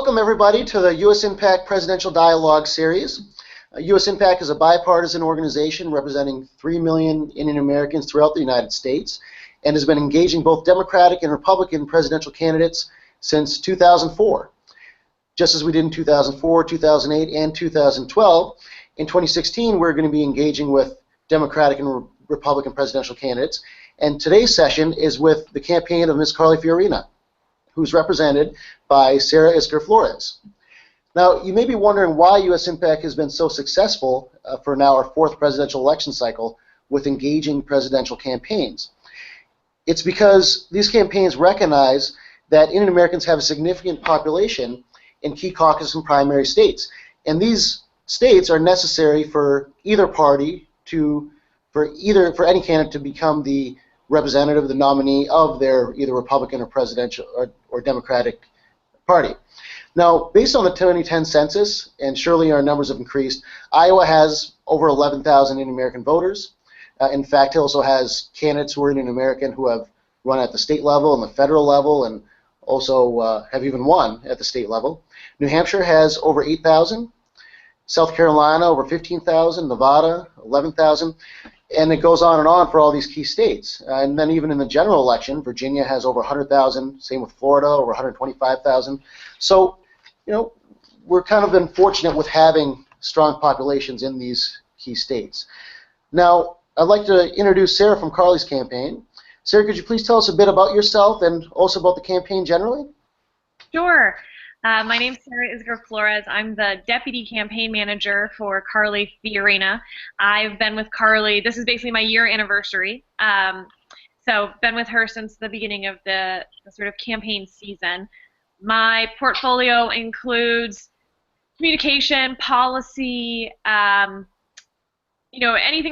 Welcome everybody to the USINPAC Presidential Dialogue Series. USINPAC is a bipartisan organization representing 3 million Indian Americans throughout the United States and has been engaging both Democratic and Republican presidential candidates since 2004. Just as we did in 2004, 2008, and 2012, in 2016 we're going to be engaging with Democratic and Republican presidential candidates, and today's session is with the campaign of Ms. Carly Fiorina, who's represented by Sarah Isker Flores. Now, you may be wondering why USINPAC has been so successful for now our fourth presidential election cycle with engaging presidential campaigns. It's because these campaigns recognize that Indian Americans have a significant population in key caucus and primary states, and these states are necessary for either party for any candidate to become the representative, the nominee of their either Republican or presidential or Democratic party. Now, based on the 2010 census, and surely our numbers have increased, Iowa has over 11,000 Indian American voters. In fact, it also has candidates who are Indian American who have run at the state level and the federal level, and also have even won at the state level. New Hampshire has over 8,000. South Carolina over 15,000. Nevada 11,000. And it goes on and on for all these key states. And then even in the general election, Virginia has over 100,000, same with Florida, over 125,000. So, you know, we're kind of been fortunate with having strong populations in these key states. Now, I'd like to introduce Sarah from Carly's campaign. Sarah, could you please tell us a bit about yourself and also about the campaign generally? Sure. My name's Sarah Isker Flores. I'm the Deputy Campaign Manager for Carly Fiorina. I've been with Carly, this is basically my year anniversary, so been with her since the beginning of the sort of campaign season. My portfolio includes communication, policy, anything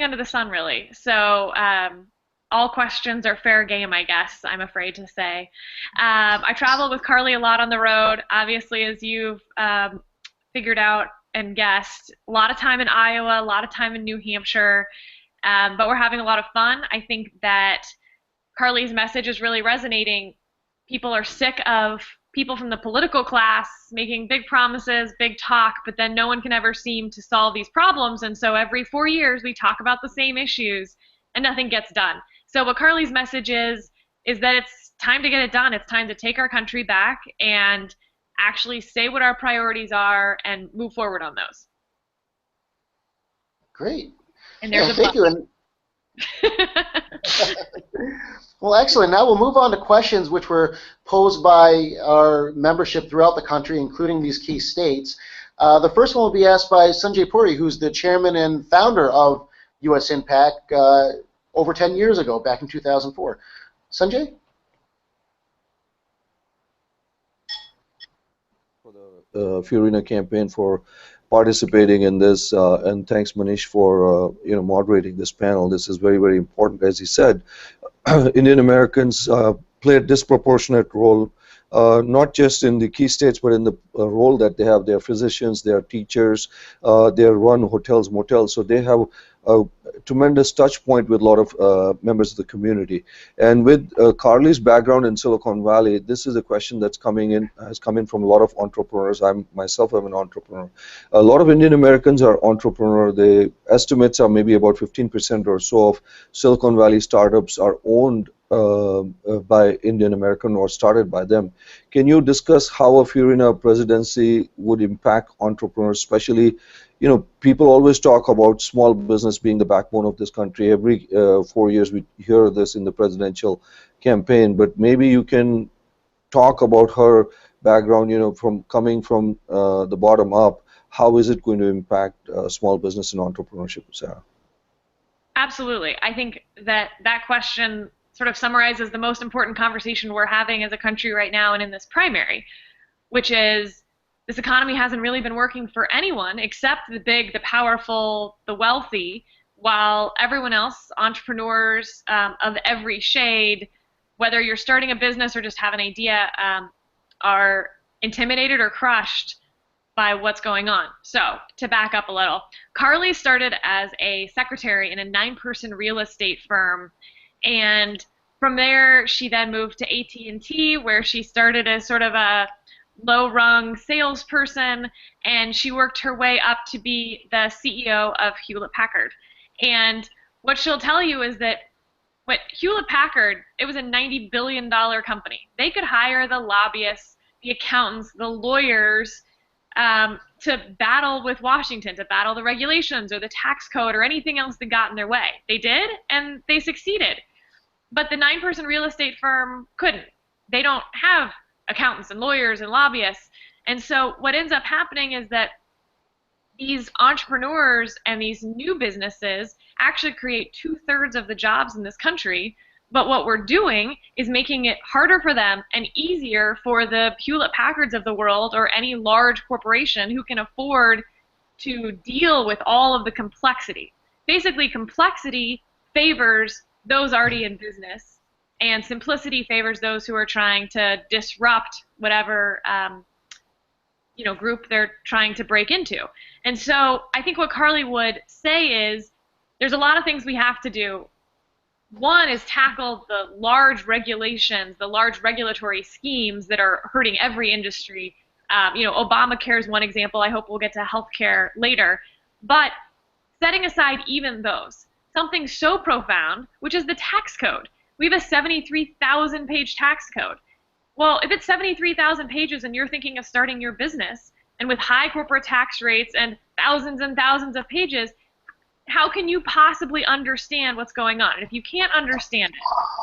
under the sun really. So all questions are fair game, I guess, I'm afraid to say. I travel with Carly a lot on the road, obviously, as you've figured out and guessed. A lot of time in Iowa, a lot of time in New Hampshire, but we're having a lot of fun. I think that Carly's message is really resonating. People are sick of people from the political class making big promises, big talk, but then no one can ever seem to solve these problems, and so every 4 years we talk about the same issues and nothing gets done. So what Carly's message is that it's time to get it done. It's time to take our country back and actually say what our priorities are and move forward on those. Great. And there's thank you. Well, excellent. Now we'll move on to questions which were posed by our membership throughout the country, including these key states. The first one will be asked by Sanjay Puri, who's the chairman and founder of USINPAC over 10 years ago, back in 2004. Sanjay? For the Fiorina campaign for participating in this, and thanks Manish for moderating this panel. This is very, very important. As he said, Indian Americans play a disproportionate role, not just in the key states, but in the role that they have. They are physicians, they are teachers, they run hotels, motels, so they have a tremendous touch point with a lot of members of the community. And with Carly's background in Silicon Valley, this is a question that's has come in from a lot of entrepreneurs. I'm myself am an entrepreneur. A lot of Indian Americans are entrepreneurs. The estimates are maybe about 15% or so of Silicon Valley startups are owned by Indian American or started by them. Can you discuss how a Fiorina presidency would impact entrepreneurs, especially, people always talk about small business being the backbone of this country. Every 4 years we hear this in the presidential campaign, but maybe you can talk about her background, from coming from the bottom up. How is it going to impact small business and entrepreneurship, Sarah? Absolutely. I think that question sort of summarizes the most important conversation we're having as a country right now and in this primary, which is this economy hasn't really been working for anyone except the big, the powerful, the wealthy, while everyone else, entrepreneurs of every shade, whether you're starting a business or just have an idea, are intimidated or crushed by what's going on. So, to back up a little, Carly started as a secretary in a 9-person real estate firm, and from there she then moved to AT&T, where she started as sort of a low-rung salesperson, and she worked her way up to be the CEO of Hewlett-Packard. And what she'll tell you is that what Hewlett-Packard, it was a $90 billion company. They could hire the lobbyists, the accountants, the lawyers to battle with Washington, to battle the regulations or the tax code or anything else that got in their way. They did, and they succeeded. But the 9-person real estate firm couldn't. They don't have accountants and lawyers and lobbyists. And so what ends up happening is that these entrepreneurs and these new businesses actually create 2/3 of the jobs in this country. But what we're doing is making it harder for them and easier for the Hewlett-Packards of the world or any large corporation who can afford to deal with all of the complexity. Basically, complexity favors those already in business, and simplicity favors those who are trying to disrupt whatever group they're trying to break into. And so I think what Carly would say is there's a lot of things we have to do. One is tackle the large regulations, the large regulatory schemes that are hurting every industry. Obamacare is one example. I hope we'll get to healthcare later. But setting aside even those, something so profound, which is the tax code. We have a 73,000-page tax code. Well, if it's 73,000 pages and you're thinking of starting your business, and with high corporate tax rates and thousands of pages, how can you possibly understand what's going on? And if you can't understand it,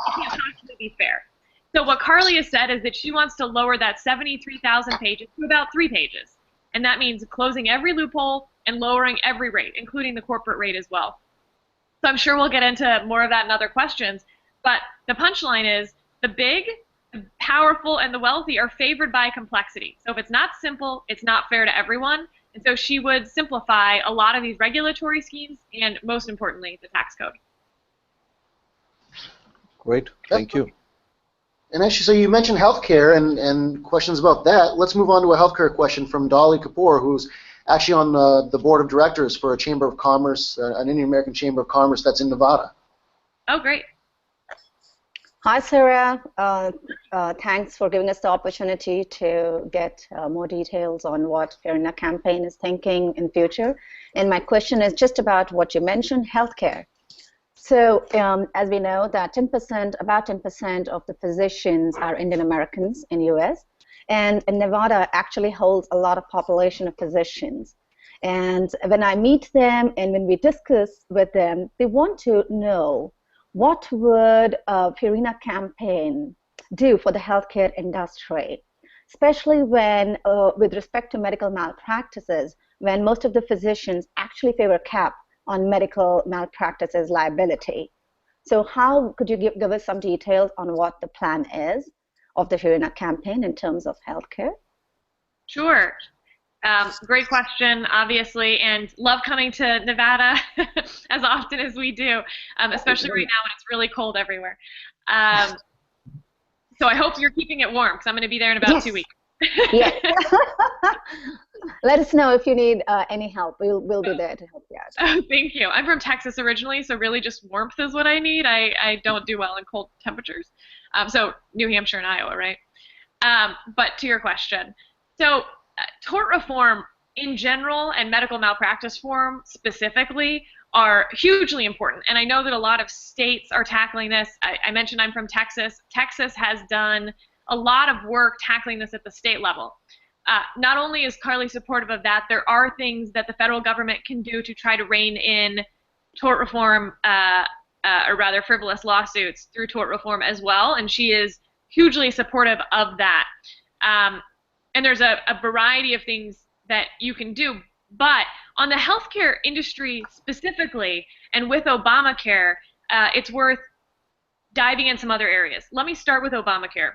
it can't possibly be fair. So what Carly has said is that she wants to lower that 73,000 pages to about 3 pages. And that means closing every loophole and lowering every rate, including the corporate rate as well. So I'm sure we'll get into more of that in other questions. But the punchline is the big, the powerful, and the wealthy are favored by complexity. So if it's not simple, it's not fair to everyone. And so she would simplify a lot of these regulatory schemes and, most importantly, the tax code. Great. Thank you. And actually, so you mentioned healthcare and questions about that. Let's move on to a healthcare question from Dolly Kapoor, who's actually on the board of directors for a Chamber of Commerce, an Indian American Chamber of Commerce that's in Nevada. Oh, great. Hi, Sarah. Thanks for giving us the opportunity to get more details on what Fiorina campaign is thinking in future. And my question is just about what you mentioned, healthcare. So as we know that about 10% of the physicians are Indian Americans in US, and Nevada actually holds a lot of population of physicians. And when I meet them and when we discuss with them, they want to know what would a Fiorina campaign do for the healthcare industry, especially when, with respect to medical malpractices, when most of the physicians actually favor cap on medical malpractices liability. So how could you give us some details on what the plan is of the Fiorina campaign in terms of healthcare? Sure. Great question, obviously, and love coming to Nevada as often as we do, especially right now when it's really cold everywhere. So I hope you're keeping it warm, because I'm going to be there in about 2 weeks. Yes. Let us know if you need any help. We'll be there to help you out. Oh, thank you. I'm from Texas originally, so really just warmth is what I need. I don't do well in cold temperatures. So New Hampshire and Iowa, right? But to your question, so tort reform in general and medical malpractice reform specifically are hugely important. And I know that a lot of states are tackling this. I mentioned I'm from Texas. Texas has done a lot of work tackling this at the state level. Not only is Carly supportive of that, there are things that the federal government can do to try to rein in tort reform, or rather frivolous lawsuits through tort reform as well, and she is hugely supportive of that. And there's a variety of things that you can do. But on the healthcare industry specifically, and with Obamacare, it's worth diving in some other areas. Let me start with Obamacare.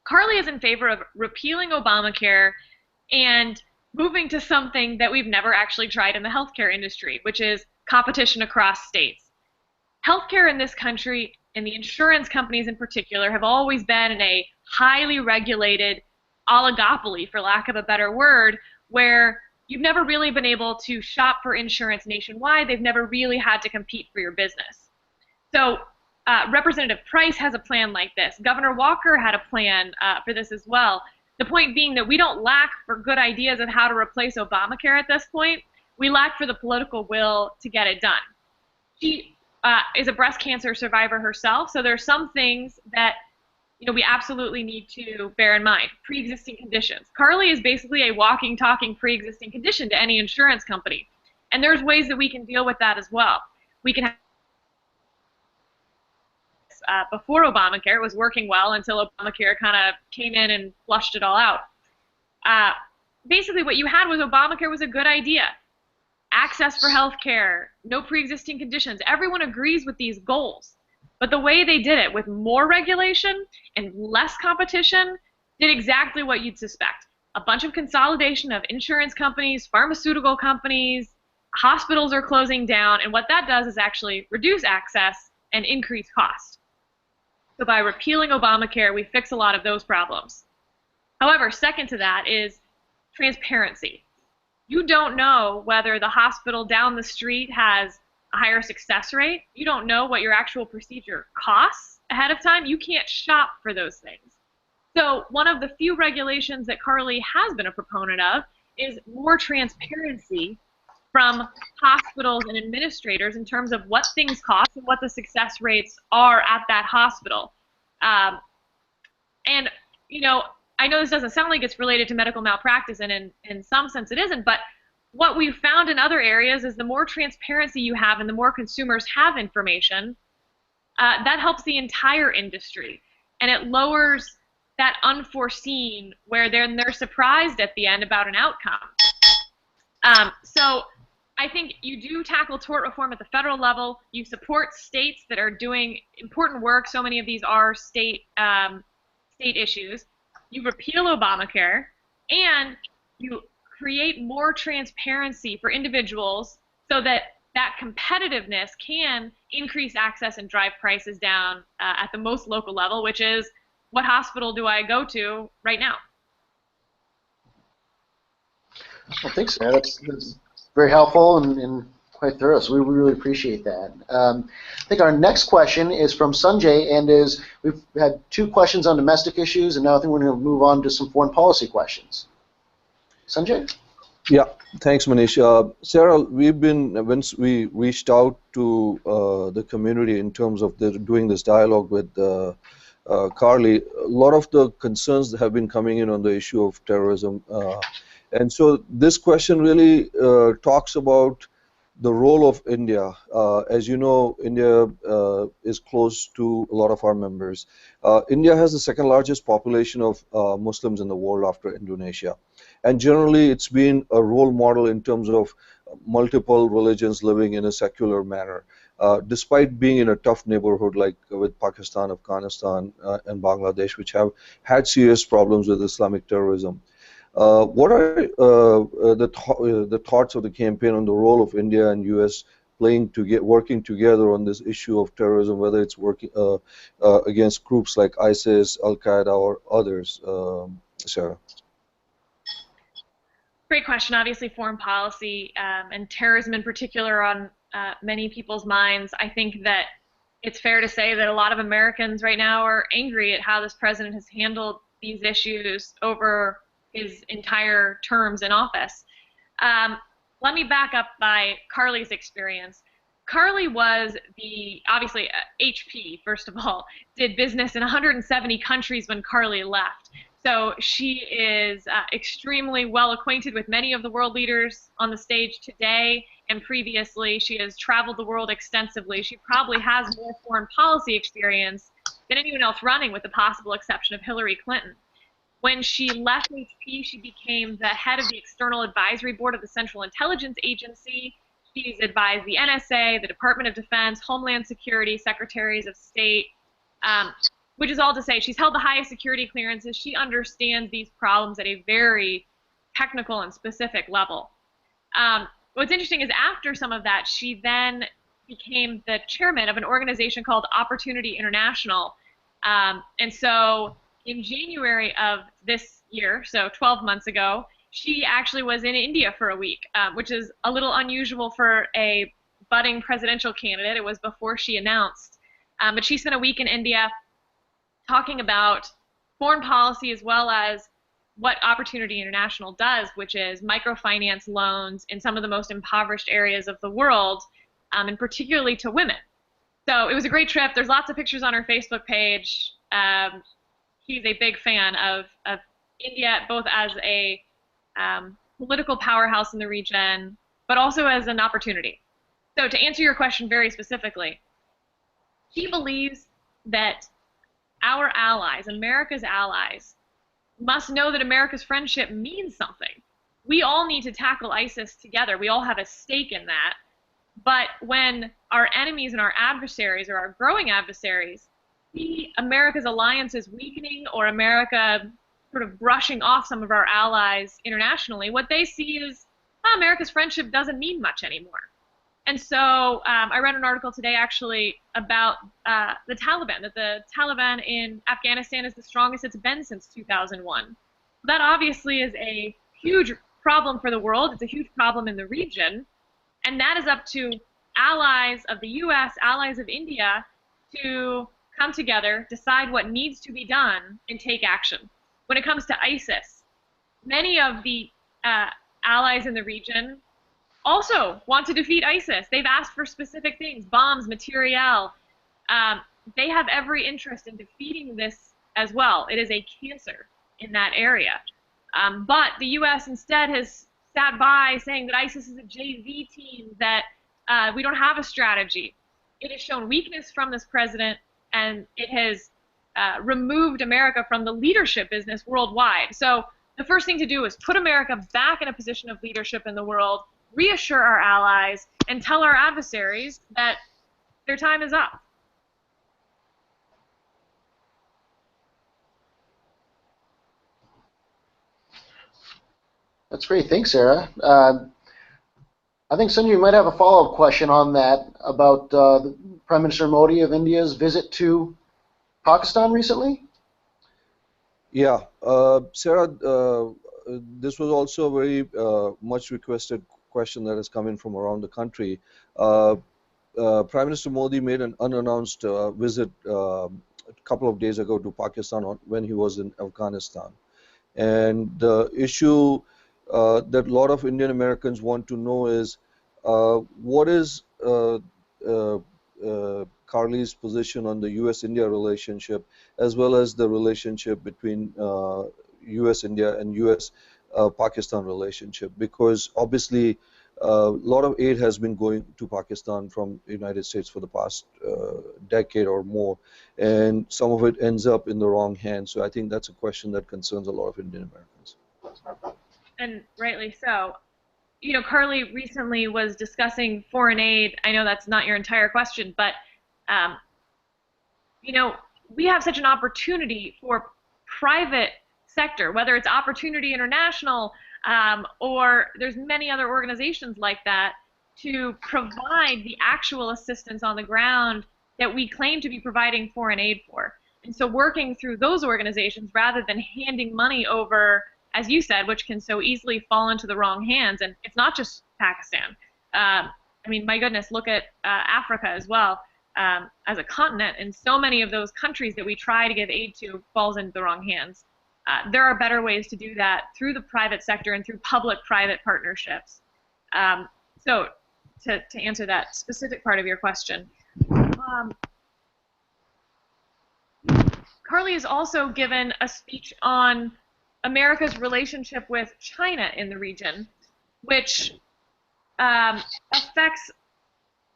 Carly is in favor of repealing Obamacare and moving to something that we've never actually tried in the healthcare industry, which is competition across states. Healthcare in this country, and the insurance companies in particular, have always been in a highly regulated oligopoly, for lack of a better word, where you've never really been able to shop for insurance nationwide. They've never really had to compete for your business. So Representative Price has a plan like this. Governor Walker had a plan for this as well. The point being that we don't lack for good ideas of how to replace Obamacare at this point. We lack for the political will to get it done. She is a breast cancer survivor herself, so there's some things that we absolutely need to bear in mind. Pre-existing conditions. Carly is basically a walking, talking pre-existing condition to any insurance company. And there's ways that we can deal with that as well. We can have before Obamacare. It was working well until Obamacare kind of came in and flushed it all out. Basically, what you had was Obamacare was a good idea. Access for health care, no pre-existing conditions. Everyone agrees with these goals. But the way they did it, with more regulation and less competition, did exactly what you'd suspect. A bunch of consolidation of insurance companies, pharmaceutical companies, hospitals are closing down, and what that does is actually reduce access and increase cost. So by repealing Obamacare, we fix a lot of those problems. However, second to that is transparency. You don't know whether the hospital down the street has a higher success rate. You don't know what your actual procedure costs ahead of time. You can't shop for those things. So one of the few regulations that Carly has been a proponent of is more transparency from hospitals and administrators in terms of what things cost and what the success rates are at that hospital. And, I know this doesn't sound like it's related to medical malpractice, and in some sense it isn't, but what we've found in other areas is the more transparency you have and the more consumers have information, that helps the entire industry. And it lowers that unforeseen where they're surprised at the end about an outcome. So I think you do tackle tort reform at the federal level. You support states that are doing important work. So many of these are state issues. You repeal Obamacare, and you create more transparency for individuals so that competitiveness can increase access and drive prices down at the most local level, which is what hospital do I go to right now? Well, thanks, Sarah. That's very helpful and quite thorough, so we really appreciate that. I think our next question is from Sanjay, and we've had 2 questions on domestic issues, and now I think we're going to move on to some foreign policy questions. Sanjay? Yeah, thanks, Manish. Sarah, once we reached out to the community in terms of doing this dialogue with Carly, a lot of the concerns that have been coming in on the issue of terrorism. And so this question really talks about the role of India. As you know, India is close to a lot of our members. India has the second largest population of Muslims in the world after Indonesia. And generally, it's been a role model in terms of multiple religions living in a secular manner, despite being in a tough neighborhood like with Pakistan, Afghanistan, and Bangladesh, which have had serious problems with Islamic terrorism. What are the thoughts of the campaign on the role of India and U.S. working together on this issue of terrorism, whether it's working against groups like ISIS, Al-Qaeda, or others? Sarah. Great question. Obviously, foreign policy and terrorism in particular on many people's minds. I think that it's fair to say that a lot of Americans right now are angry at how this president has handled these issues over his entire terms in office. Let me back up by Carly's experience. Carly was obviously HP, first of all, did business in 170 countries when Carly left. So she is extremely well acquainted with many of the world leaders on the stage today and previously. She has traveled the world extensively. She probably has more foreign policy experience than anyone else running, with the possible exception of Hillary Clinton. When she left HP, she became the head of the External Advisory Board of the Central Intelligence Agency. She's advised the NSA, the Department of Defense, Homeland Security, Secretaries of State, which is all to say she's held the highest security clearances. She understands these problems at a very technical and specific level. What's interesting is after some of that, she then became the chairman of an organization called Opportunity International. And so in January of this year, so 12 months ago, she actually was in India for a week, which is a little unusual for a budding presidential candidate. It was before she announced. But she spent a week in India talking about foreign policy as well as what Opportunity International does, which is microfinance loans in some of the most impoverished areas of the world, and particularly to women. So it was a great trip. There's lots of pictures on her Facebook page. He's a big fan of India, both as a political powerhouse in the region, but also as an opportunity. So to answer your question very specifically, he believes that our allies, America's allies, must know that America's friendship means something. We all need to tackle ISIS together. We all have a stake in that. But when our enemies and our adversaries, or our growing adversaries, see America's alliance is weakening, or America sort of brushing off some of our allies internationally, what they see is, oh, America's friendship doesn't mean much anymore. And so I read an article today actually about the Taliban, that the Taliban in Afghanistan is the strongest it's been since 2001. That obviously is a huge problem for the world. It's a huge problem in the region. And that is up to allies of the US, allies of India, to come together, decide what needs to be done, and take action. When it comes to ISIS, many of the allies in the region also want to defeat ISIS. They've asked for specific things, bombs, materiel. They have every interest in defeating this as well. It is a cancer in that area. But the U.S. instead has sat by saying that ISIS is a JV team, that we don't have a strategy. It has shown weakness from this president, and it has removed America from the leadership business worldwide. So the first thing to do is put America back in a position of leadership in the world, reassure our allies, and tell our adversaries that their time is up. That's great. Thanks, Sarah. I think Sanjay might have a follow-up question on that about Prime Minister Modi of India's visit to Pakistan recently. Yeah, Sarah, this was also a very much requested question that has come in from around the country. Prime Minister Modi made an unannounced visit a couple of days ago to Pakistan when he was in Afghanistan. And the issue that a lot of Indian Americans want to know is what is Carly's position on the US-India relationship, as well as the relationship between US-India and US-Pakistan relationship, because obviously a lot of aid has been going to Pakistan from the United States for the past decade or more, and some of it ends up in the wrong hands. So I think that's a question that concerns a lot of Indian Americans. And rightly so. You know, Carly recently was discussing foreign aid. I know that's not your entire question, but you know, we have such an opportunity for private sector, whether it's Opportunity International or there's many other organizations like that, to provide the actual assistance on the ground that we claim to be providing foreign aid for. And so working through those organizations rather than handing money over, as you said, which can so easily fall into the wrong hands. And it's not just Pakistan. I mean, my goodness, look at Africa as well as a continent. And so many of those countries that we try to give aid to falls into the wrong hands. There are better ways to do that through the private sector and through public-private partnerships. So to answer that specific part of your question, Carly has also given a speech on America's relationship with China in the region, which affects,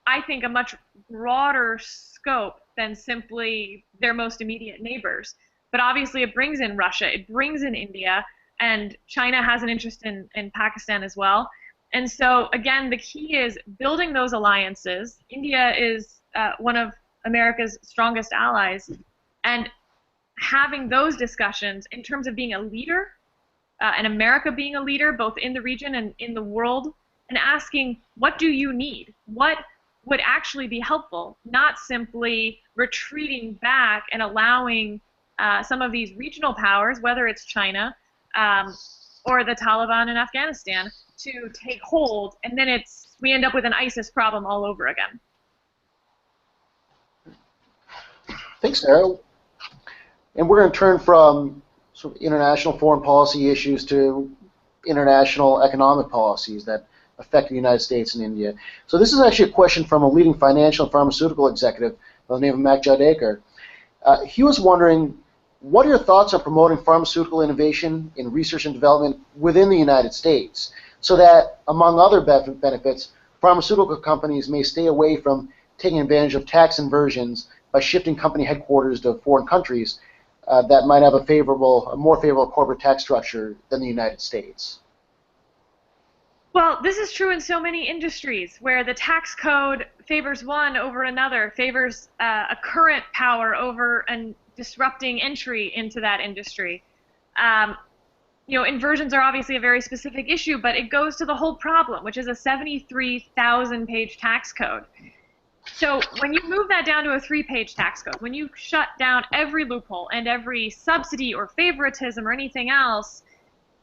I think, a much broader scope than simply their most immediate neighbors. But obviously it brings in Russia, it brings in India, and China has an interest in Pakistan as well. And so, again, the key is building those alliances. India is one of America's strongest allies, and having those discussions in terms of being a leader, and America being a leader both in the region and in the world, and asking, what do you need? What would actually be helpful? Not simply retreating back and allowing some of these regional powers, whether it's China or the Taliban in Afghanistan, to take hold, and then we end up with an ISIS problem all over again. Thanks, Sarah. And we're going to turn from sort of international foreign policy issues to international economic policies that affect the United States and India. So this is actually a question from a leading financial and pharmaceutical executive by the name of Mac Jadekar. He was wondering, what are your thoughts on promoting pharmaceutical innovation in research and development within the United States so that, among other benefits, pharmaceutical companies may stay away from taking advantage of tax inversions by shifting company headquarters to foreign countries that might have a more favorable corporate tax structure than the United States? Well, this is true in so many industries where the tax code favors one over another, favors a current power over a disrupting entry into that industry. Inversions are obviously a very specific issue, but it goes to the whole problem, which is a 73,000-page tax code. So when you move that down to a 3-page tax code, when you shut down every loophole and every subsidy or favoritism or anything else,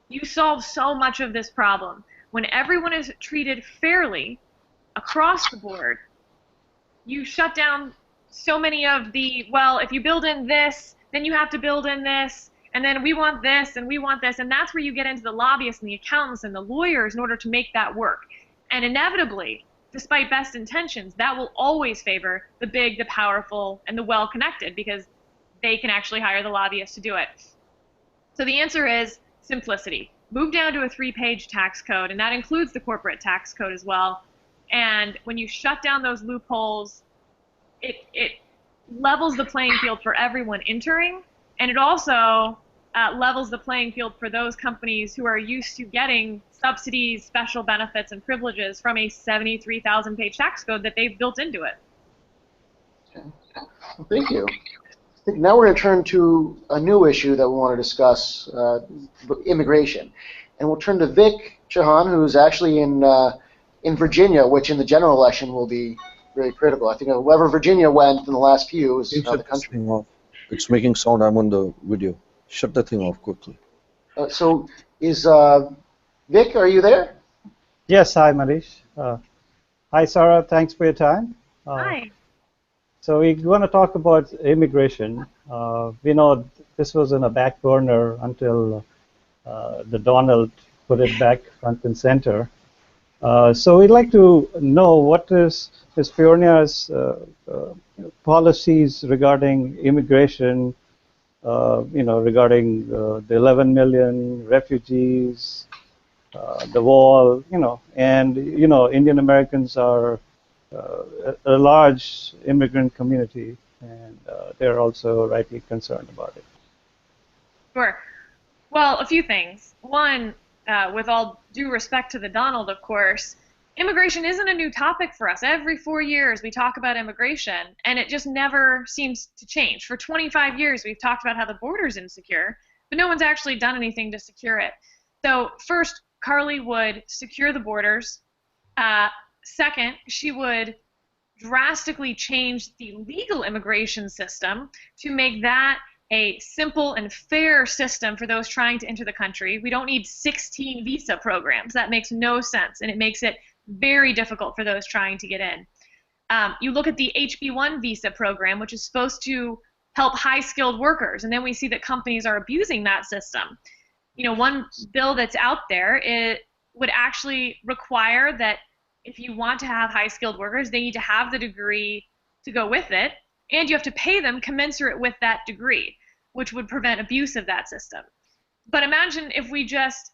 you solve so much of this problem. When everyone is treated fairly across the board, you shut down so many of the, well, if you build in this, then you have to build in this, and then we want this, and we want this, and that's where you get into the lobbyists and the accountants and the lawyers in order to make that work. And inevitably, despite best intentions, that will always favor the big, the powerful, and the well-connected, because they can actually hire the lobbyists to do it. So the answer is simplicity. Move down to a 3-page tax code, and that includes the corporate tax code as well. And when you shut down those loopholes, it levels the playing field for everyone entering, and it also levels the playing field for those companies who are used to getting subsidies, special benefits, and privileges from a 73,000-page tax code that they've built into it. Okay. Well, thank you. Now we're going to turn to a new issue that we want to discuss, immigration. And we'll turn to Vic Chauhan, who's actually in Virginia, which in the general election will be very critical. I think wherever Virginia went in the last few is how the country. It's making sound. I'm on the video. Shut the thing off quickly. So is Vic, are you there? Yes, hi Manish. Hi Sarah, thanks for your time. Hi. So we're going to talk about immigration. We know this was in a back burner until the Donald put it back front and center. So we'd like to know what is Fiorina's policies regarding immigration, regarding the 11 million refugees, the wall, and Indian Americans are a large immigrant community, and they're also rightly concerned about it. Sure. Well, a few things. One, with all due respect to the Donald, of course, immigration isn't a new topic for us. Every 4 years we talk about immigration, and it just never seems to change. For 25 years we've talked about how the border's insecure, but no one's actually done anything to secure it. So first, Carly would secure the borders. Second, she would drastically change the legal immigration system to make that a simple and fair system for those trying to enter the country. We don't need 16 visa programs. That makes no sense, and it makes it very difficult for those trying to get in. You look at the HB1 visa program, which is supposed to help high-skilled workers, and then we see that companies are abusing that system. One bill that's out there, it would actually require that if you want to have high-skilled workers, they need to have the degree to go with it, and you have to pay them commensurate with that degree, which would prevent abuse of that system. But imagine if we just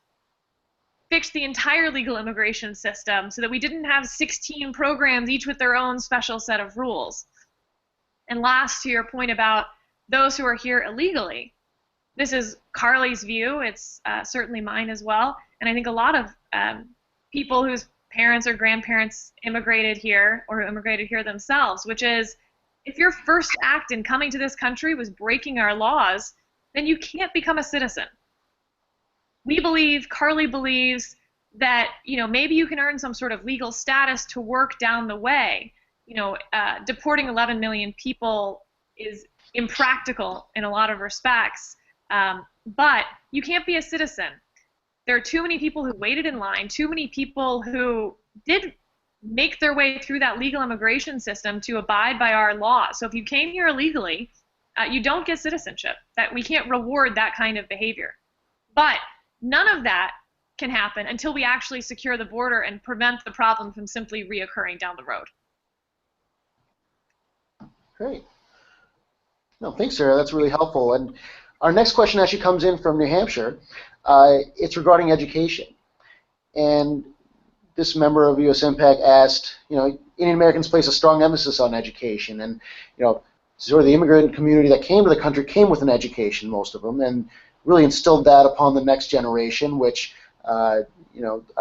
fixed the entire legal immigration system so that we didn't have 16 programs, each with their own special set of rules. And last, to your point about those who are here illegally, this is Carly's view. It's certainly mine as well. And I think a lot of people whose parents or grandparents immigrated here or immigrated here themselves, which is, if your first act in coming to this country was breaking our laws, then you can't become a citizen. We believe, Carly believes, that maybe you can earn some sort of legal status to work down the way. Deporting 11 million people is impractical in a lot of respects, but you can't be a citizen. There are too many people who waited in line, too many people who did make their way through that legal immigration system to abide by our laws. So if you came here illegally, you don't get citizenship. That we can't reward that kind of behavior. But none of that can happen until we actually secure the border and prevent the problem from simply reoccurring down the road. Great. No, thanks, Sarah. That's really helpful. And our next question actually comes in from New Hampshire. It's regarding education. And this member of USINPAC asked, Indian Americans place a strong emphasis on education, and sort of the immigrant community that came to the country came with an education, most of them, and really instilled that upon the next generation, which I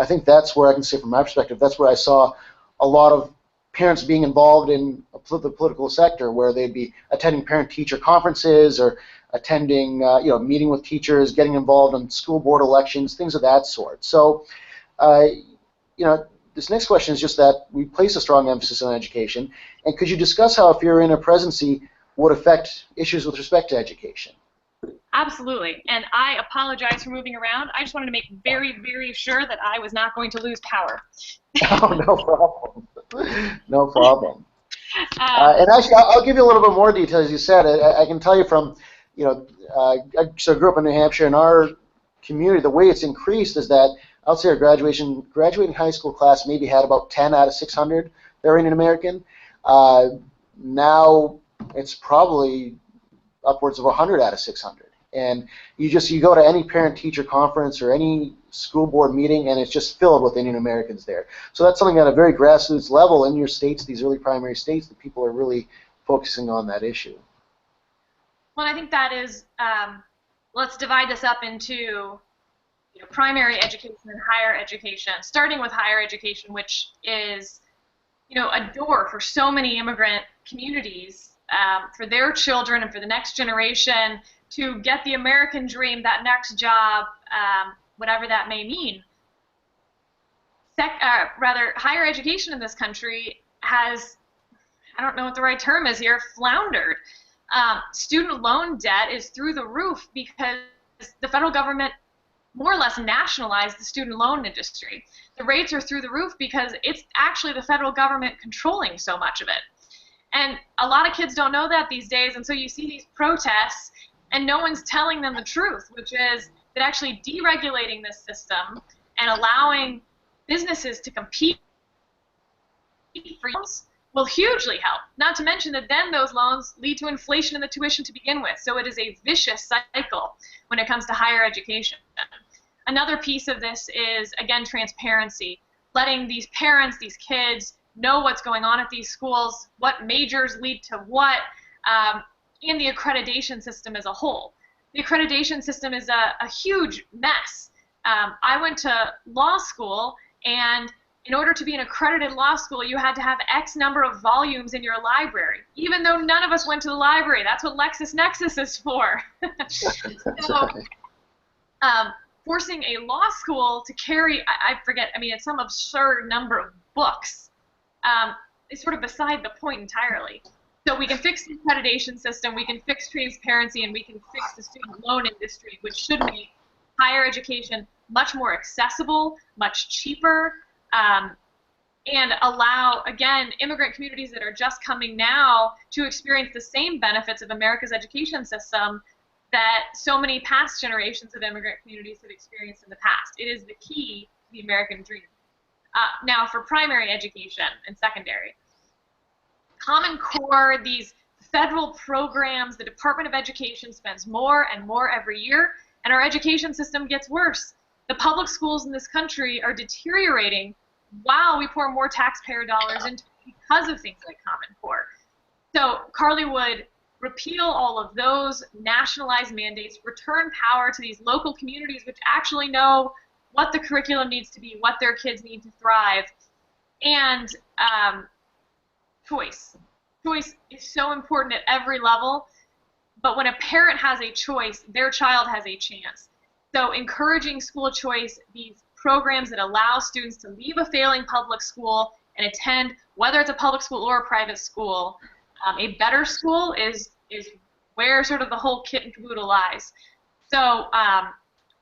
think that's where I can say from my perspective, that's where I saw a lot of parents being involved in the political sector, where they'd be attending parent-teacher conferences or attending, meeting with teachers, getting involved in school board elections, things of that sort. So, this next question is just that we place a strong emphasis on education, and could you discuss how a Fiorina presidency would affect issues with respect to education? Absolutely, and I apologize for moving around. I just wanted to make very, very sure that I was not going to lose power. Oh, no problem. No problem. And actually, I'll give you a little bit more detail, as you said. I can tell you from, I grew up in New Hampshire, and our community, the way it's increased is that I'll say our graduating high school class maybe had about 10 out of 600 that are Indian American. Now it's probably upwards of 100 out of 600. And you go to any parent-teacher conference or any school board meeting, and it's just filled with Indian Americans there. So that's something at a very grassroots level in your states, these early primary states, that people are really focusing on that issue. Well, I think that is, let's divide this up into primary education and higher education, starting with higher education, which is a door for so many immigrant communities, for their children and for the next generation to get the American dream, that next job, whatever that may mean. Higher education in this country has, I don't know what the right term is here, floundered. Student loan debt is through the roof because the federal government more or less nationalized the student loan industry. The rates are through the roof because it's actually the federal government controlling so much of it. And a lot of kids don't know that these days, and so you see these protests, and no one's telling them the truth, which is that actually deregulating this system and allowing businesses to compete for loans will hugely help. Not to mention that then those loans lead to inflation in the tuition to begin with. So it is a vicious cycle when it comes to higher education. Another piece of this is, again, transparency. Letting these parents, these kids, know what's going on at these schools, what majors lead to what, in the accreditation system as a whole. The accreditation system is a huge mess. I went to law school, and in order to be an accredited law school, you had to have X number of volumes in your library, even though none of us went to the library. That's what LexisNexis is for. So, forcing a law school to carry, I forget, I mean, it's some absurd number of books, is sort of beside the point entirely. So we can fix the accreditation system, we can fix transparency, and we can fix the student loan industry, which should make higher education much more accessible, much cheaper, and allow, again, immigrant communities that are just coming now to experience the same benefits of America's education system that so many past generations of immigrant communities have experienced in the past. It is the key to the American dream. Now, for primary education and secondary, Common Core, these federal programs, the Department of Education spends more and more every year, and our education system gets worse. The public schools in this country are deteriorating while we pour more taxpayer dollars into it because of things like Common Core. So Carly would repeal all of those nationalized mandates, return power to these local communities which actually know what the curriculum needs to be, what their kids need to thrive, and choice. Choice is so important at every level, but when a parent has a choice, their child has a chance. So encouraging school choice, these programs that allow students to leave a failing public school and attend, whether it's a public school or a private school, a better school is where sort of the whole kit and caboodle lies. So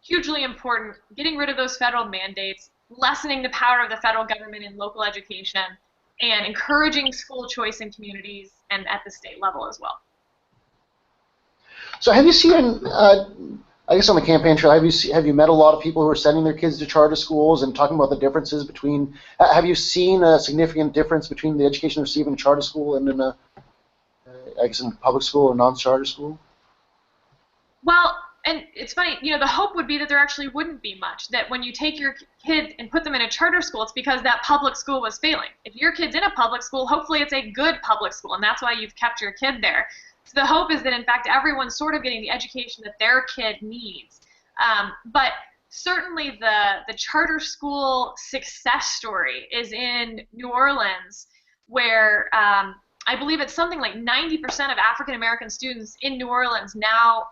hugely important, getting rid of those federal mandates, lessening the power of the federal government in local education, and encouraging school choice in communities and at the state level as well. So have you seen, I guess on the campaign trail, have you met a lot of people who are sending their kids to charter schools and talking about the differences between, have you seen a significant difference between the education received in a charter school and in a, I guess in public school or non-charter school? Well, and it's funny, the hope would be that there actually wouldn't be much, that when you take your kid and put them in a charter school, it's because that public school was failing. If your kid's in a public school, hopefully it's a good public school, and that's why you've kept your kid there. So the hope is that, in fact, everyone's sort of getting the education that their kid needs. But certainly the charter school success story is in New Orleans, where I believe it's something like 90% of African American students in New Orleans now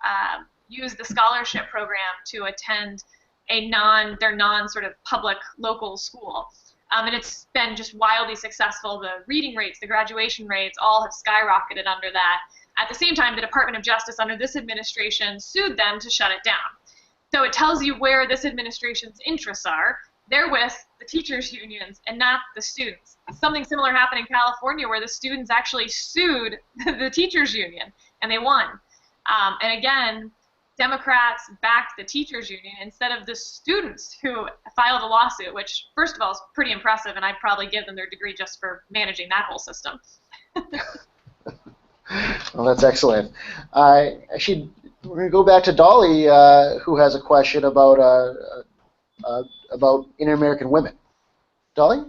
use the scholarship program to attend their non sort of public local school. And it's been just wildly successful. The reading rates, the graduation rates, all have skyrocketed under that. At the same time, the Department of Justice under this administration sued them to shut it down. So it tells you where this administration's interests are. They're with the teachers' unions and not the students. Something similar happened in California where the students actually sued the teachers' union, and they won. And again, Democrats backed the teachers' union instead of the students who filed a lawsuit, which, first of all, is pretty impressive, and I'd probably give them their degree just for managing that whole system. Well, that's excellent. Actually, we're going to go back to Dolly, who has a question about inter-American women. Dolly?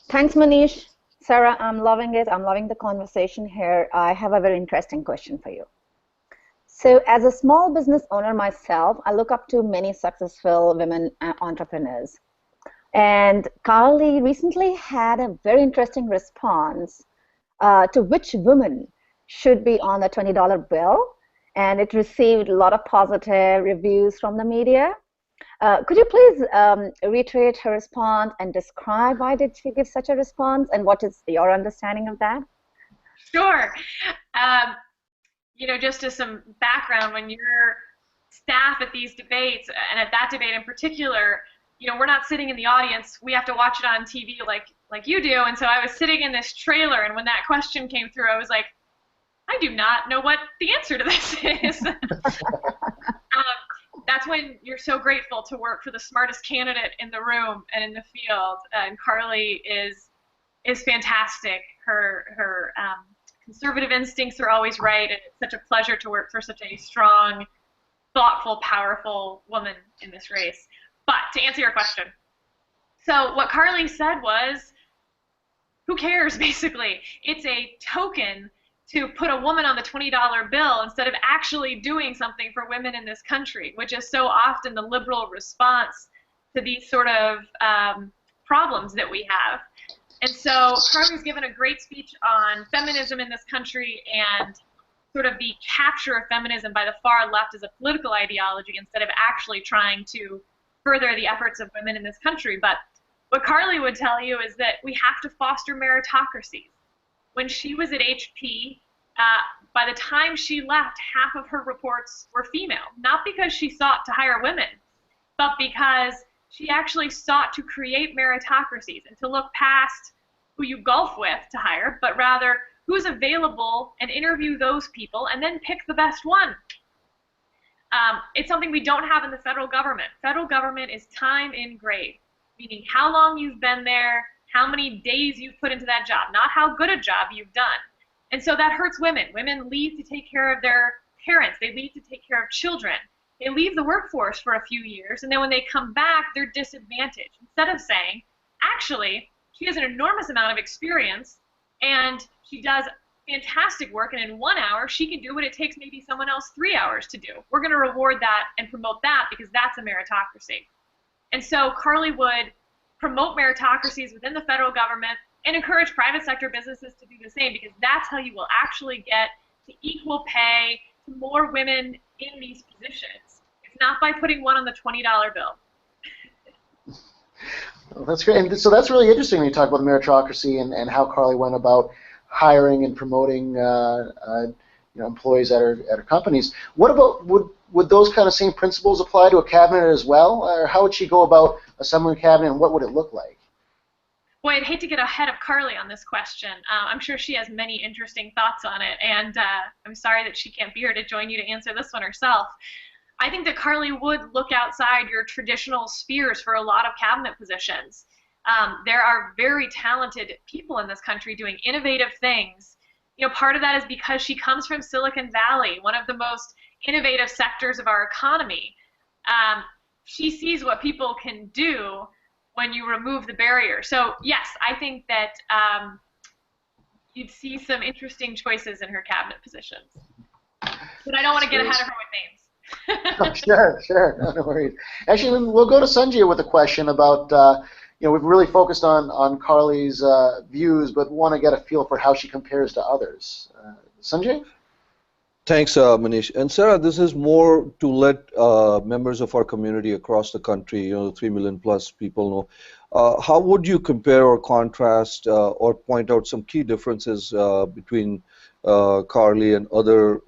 Thanks, Manish. Sarah, I'm loving it. I'm loving the conversation here. I have a very interesting question for you. So as a small business owner myself, I look up to many successful women entrepreneurs. And Carly recently had a very interesting response to which women should be on the $20 bill. And it received a lot of positive reviews from the media. Could you please reiterate her response and describe why did she give such a response and what is your understanding of that? Sure. Just as some background, when you're staff at these debates, and at that debate in particular, we're not sitting in the audience. We have to watch it on TV like you do. And so I was sitting in this trailer, and when that question came through, I was like, I do not know what the answer to this is. That's when you're so grateful to work for the smartest candidate in the room and in the field. And Carly is fantastic. Her conservative instincts are always right, and it's such a pleasure to work for such a strong, thoughtful, powerful woman in this race. But to answer your question, so what Carly said was, who cares, basically? It's a token to put a woman on the $20 bill instead of actually doing something for women in this country, which is so often the liberal response to these sort of problems that we have. And so Carly's given a great speech on feminism in this country and sort of the capture of feminism by the far left as a political ideology instead of actually trying to further the efforts of women in this country. But what Carly would tell you is that we have to foster meritocracies. When she was at HP, by the time she left, half of her reports were female, not because she sought to hire women, but because she actually sought to create meritocracies and to look past who you golf with to hire, but rather who's available and interview those people and then pick the best one. It's something we don't have in the federal government. Federal government is time in grade, meaning how long you've been there, how many days you've put into that job, not how good a job you've done. And so that hurts women. Women leave to take care of their parents. They leave to take care of children. They leave the workforce for a few years, and then when they come back, they're disadvantaged. Instead of saying, actually, she has an enormous amount of experience, and she does fantastic work, and in 1 hour, she can do what it takes maybe someone else 3 hours to do. We're going to reward that and promote that because that's a meritocracy. And so Carly would promote meritocracies within the federal government and encourage private sector businesses to do the same, because that's how you will actually get to equal pay, to more women in these positions. It's not by putting one on the $20 bill. Well, that's great. And so that's really interesting when you talk about the meritocracy and how Carly went about hiring and promoting employees at her companies. What about, would those kind of same principles apply to a cabinet as well? Or how would she go about assembling a cabinet, and what would it look like? Boy, I'd hate to get ahead of Carly on this question. I'm sure she has many interesting thoughts on it, and I'm sorry that she can't be here to join you to answer this one herself. I think that Carly would look outside your traditional spheres for a lot of cabinet positions. There are very talented people in this country doing innovative things. You know, part of that is because she comes from Silicon Valley, one of the most innovative sectors of our economy. She sees what people can do when you remove the barrier. So yes, I think that you'd see some interesting choices in her cabinet positions. But I don't want to get ahead of her with names. Sure, no worries. Actually, we'll go to Sanjay with a question about, we've really focused on Carly's views, but want to get a feel for how she compares to others. Sanjay? Thanks, Manish. And Sarah, this is more to let members of our community across the country, 3 million plus people know. How would you compare or contrast or point out some key differences between Carly and other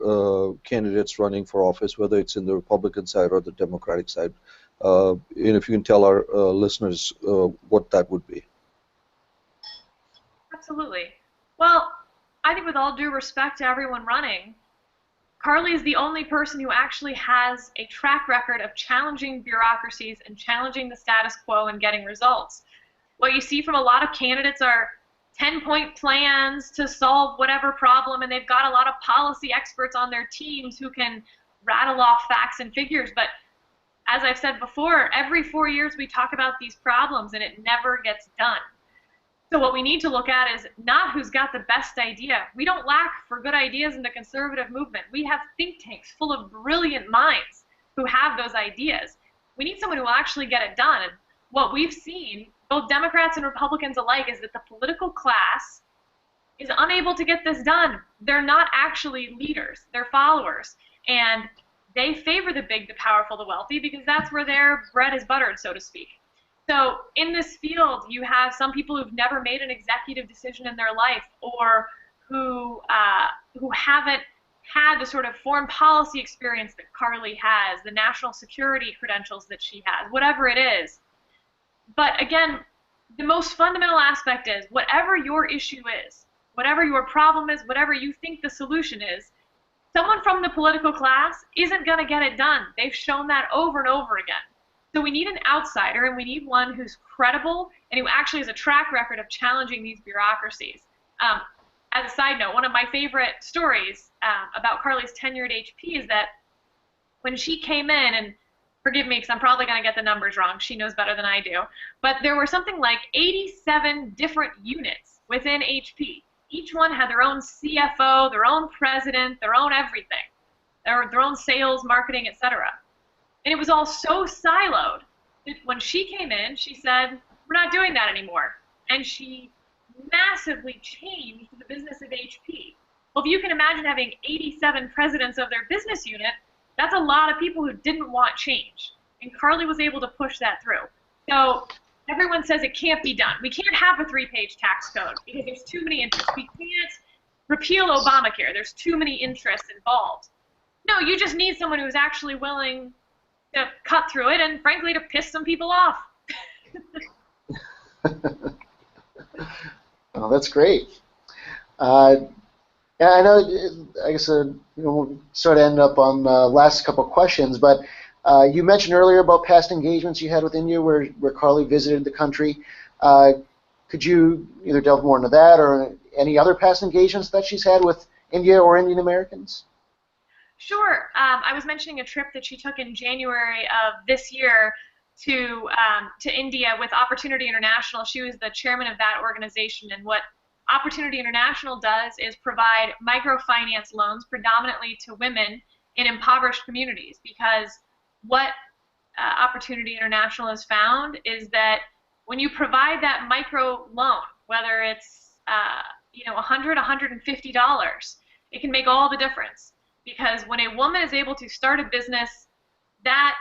candidates running for office, whether it's in the Republican side or the Democratic side? If you can tell our listeners what that would be. Absolutely. Well, I think with all due respect to everyone running, Carly is the only person who actually has a track record of challenging bureaucracies and challenging the status quo and getting results. What you see from a lot of candidates are 10-point plans to solve whatever problem, and they've got a lot of policy experts on their teams who can rattle off facts and figures. But as I've said before, every 4 years we talk about these problems and it never gets done. So what we need to look at is not who's got the best idea. We don't lack for good ideas in the conservative movement. We have think tanks full of brilliant minds who have those ideas. We need someone who will actually get it done. And what we've seen, both Democrats and Republicans alike, is that the political class is unable to get this done. They're not actually leaders. They're followers. And they favor the big, the powerful, the wealthy, because that's where their bread is buttered, so to speak. So in this field, you have some people who've never made an executive decision in their life, or who haven't had the sort of foreign policy experience that Carly has, the national security credentials that she has, whatever it is. But again, the most fundamental aspect is whatever your issue is, whatever your problem is, whatever you think the solution is, someone from the political class isn't going to get it done. They've shown that over and over again. So we need an outsider, and we need one who's credible and who actually has a track record of challenging these bureaucracies. As a side note, one of my favorite stories about Carly's tenure at HP is that when she came in, and forgive me because I'm probably going to get the numbers wrong, she knows better than I do, but there were something like 87 different units within HP. Each one had their own CFO, their own president, their own everything, their own sales, marketing, etc. And it was all so siloed that when she came in, she said, we're not doing that anymore. And she massively changed the business of HP. Well, if you can imagine having 87 presidents of their business unit, that's a lot of people who didn't want change. And Carly was able to push that through. So everyone says it can't be done. We can't have a 3-page tax code because there's too many interests. We can't repeal Obamacare. There's too many interests involved. No, you just need someone who's actually willing to cut through it and, frankly, to piss some people off. Oh, that's great. Yeah, I know. I guess we'll sort of end up on the last couple of questions, but you mentioned earlier about past engagements you had with India, where Carly visited the country. Could you either delve more into that or any other past engagements that she's had with India or Indian Americans? Sure. I was mentioning a trip that she took in January of this year to India with Opportunity International. She was the chairman of that organization, and what Opportunity International does is provide microfinance loans predominantly to women in impoverished communities, because what Opportunity International has found is that when you provide that micro loan, whether it's $100, $150, it can make all the difference. Because when a woman is able to start a business, that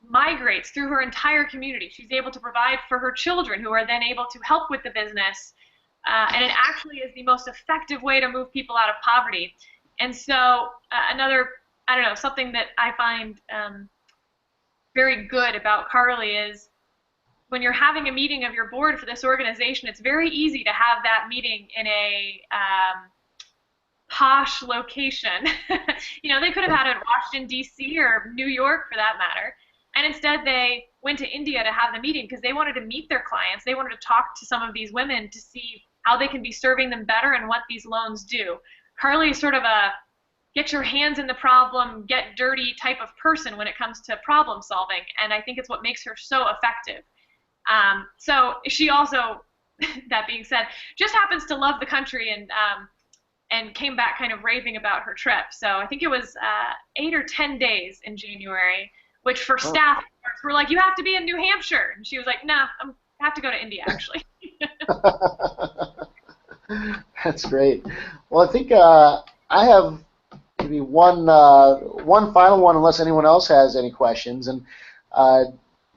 migrates through her entire community. She's able to provide for her children, who are then able to help with the business. And it actually is the most effective way to move people out of poverty. And so something that I find very good about Carly is when you're having a meeting of your board for this organization, it's very easy to have that meeting in a posh location. You know, they could have had it in Washington, D.C. or New York for that matter. And instead they went to India to have the meeting because they wanted to meet their clients. They wanted to talk to some of these women to see how they can be serving them better and what these loans do. Carly is sort of a get your hands in the problem, get dirty type of person when it comes to problem solving. And I think it's what makes her so effective. So she also, that being said, just happens to love the country and came back kind of raving about her trip. So I think it was 8 or 10 days in January, which for staff were like, you have to be in New Hampshire. And she was like, nah, I have to go to India, actually. That's great. Well, I think I have maybe one final one, unless anyone else has any questions. And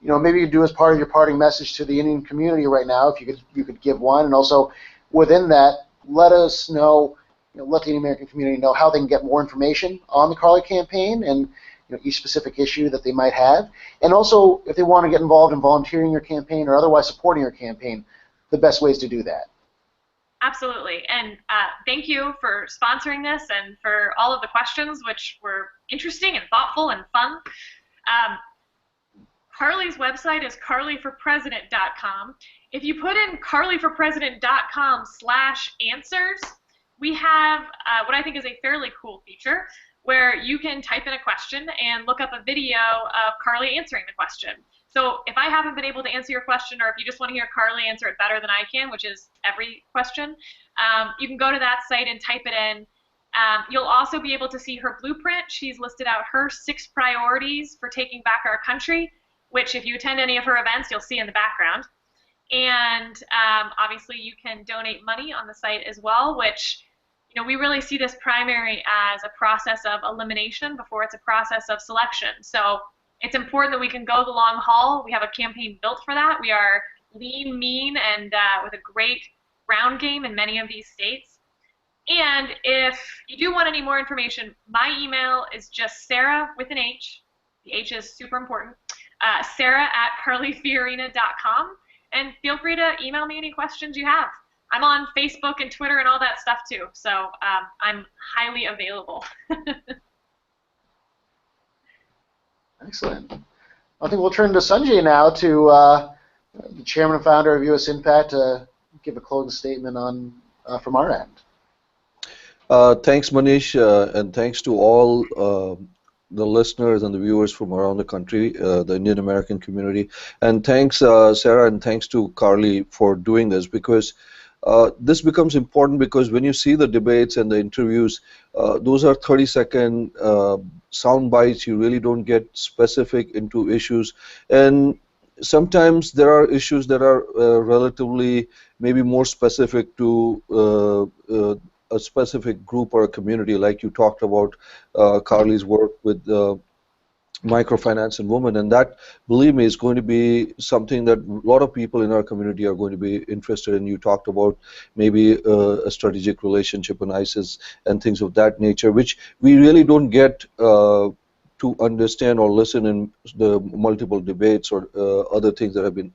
you know, maybe you could do as part of your parting message to the Indian community right now, if you could give one, and also within that, let us know, let the Indian American community know how they can get more information on the Carly campaign and each specific issue that they might have, and also if they want to get involved in volunteering your campaign or otherwise supporting your campaign, the best ways to do that. Absolutely, and thank you for sponsoring this and for all of the questions, which were interesting and thoughtful and fun. Carly's website is carlyforpresident.com. If you put in carlyforpresident.com/answers, we have what I think is a fairly cool feature where you can type in a question and look up a video of Carly answering the question. So if I haven't been able to answer your question, or if you just want to hear Carly answer it better than I can, which is every question, you can go to that site and type it in. You'll also be able to see her blueprint. She's listed out her 6 priorities for taking back our country, which if you attend any of her events, you'll see in the background. And obviously you can donate money on the site as well, which we really see this primary as a process of elimination before it's a process of selection. So it's important that we can go the long haul. We have a campaign built for that. We are lean, mean, and with a great ground game in many of these states. And if you do want any more information, my email is just Sarah with an H. The H is super important. Sarah@carlyfiorina.com. And feel free to email me any questions you have. I'm on Facebook and Twitter and all that stuff too, so I'm highly available. Excellent. I think we'll turn to Sanjay now, to the chairman and founder of USINPAC, to give a closing statement on from our end. Thanks, Manish, and thanks to all the listeners and the viewers from around the country, the Indian American community. And thanks, Sarah, and thanks to Carly for doing this, because this becomes important, because when you see the debates and the interviews, those are 30-second sound bites. You really don't get specific into issues, and sometimes there are issues that are relatively maybe more specific to a specific group or a community, like you talked about Carly's work with microfinance and women, and that, believe me, is going to be something that a lot of people in our community are going to be interested in. You talked about maybe a strategic relationship on ISIS and things of that nature, which we really don't get to understand or listen in the multiple debates or other things that have been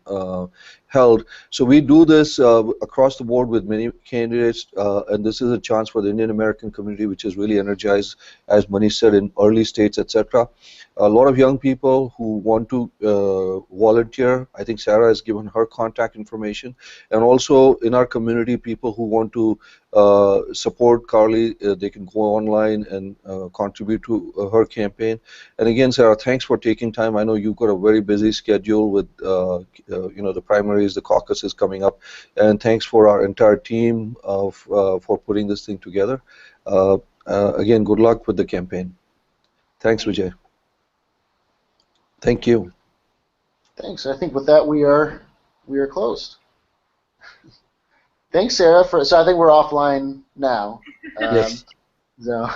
held. So we do this across the board with many candidates, and this is a chance for the Indian American community, which is really energized, as Manish said, in early states, etc. A lot of young people who want to volunteer. I think Sarah has given her contact information, and also in our community, people who want to support Carly, they can go online and contribute to her campaign. And again, Sarah, thanks for taking time. I know you've got a very busy schedule with the primaries, the caucuses coming up, and thanks for our entire team for putting this thing together. Again, good luck with the campaign. Thanks, Vijay. Thank you. Thanks. I think with that we are closed. Thanks, Sarah. So I think we're offline now. Yes. So.